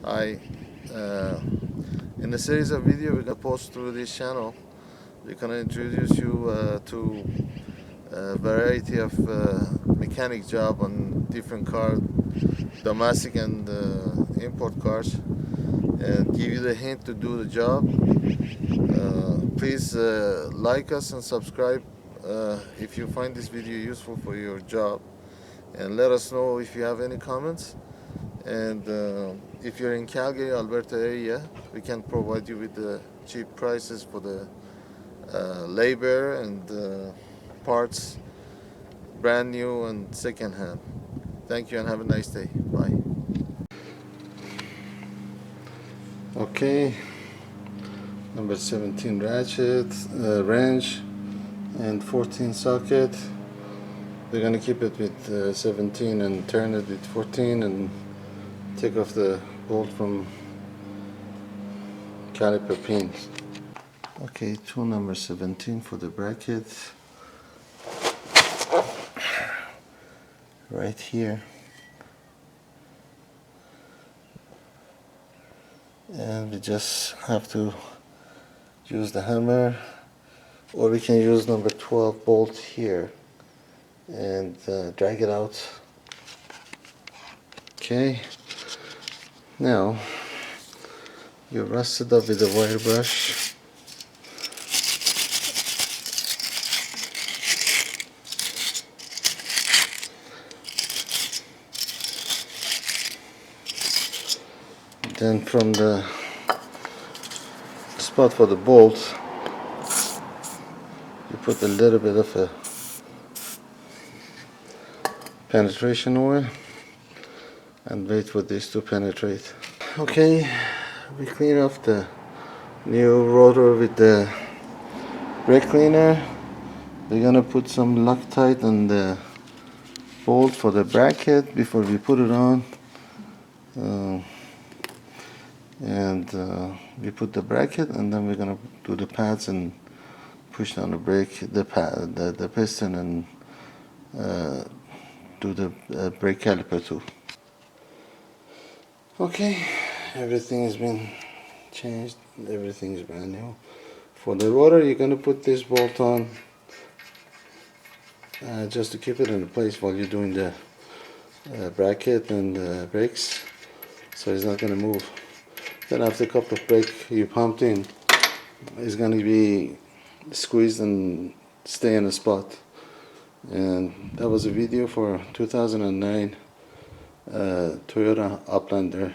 I in the series of video we're gonna post through this channel, we're gonna introduce you to a variety of mechanic job on different cars, domestic and import cars, and give you the hint to do the job. Please like us and subscribe if you find this video useful for your job, and let us know if you have any comments. And if you're in Calgary, Alberta area, we can provide you with the cheap prices for the labor and parts, brand new and second hand. Thank you and have a nice day. Bye. Okay, number 17 ratchet, wrench, and 14 socket. We're gonna keep it with 17 and turn it with 14 and take off the bolt from caliper pins. Okay, tool number 17 for the bracket. Right here. And we just have to use the hammer, or we can use number 12 bolt here and drag it out. Okay, now you rust it up with a wire brush. Then from the spot for the bolt, you put a little bit of a penetration oil and wait for this to penetrate. Okay, we clean off the new rotor with the brake cleaner. We're gonna put some Loctite on the bolt for the bracket before we put it on. We put the bracket, and then we're gonna do the pads and push down the brake, the piston, and do the brake caliper too. Okay, everything has been changed. Everything is brand new. For the rotor, you're gonna put this bolt on just to keep it in place while you're doing the bracket and brakes, so it's not gonna move. Then after a couple of brakes you pumped in, it's going to be squeezed and stay in a spot. And that was a video for 2009 Toyota Highlander.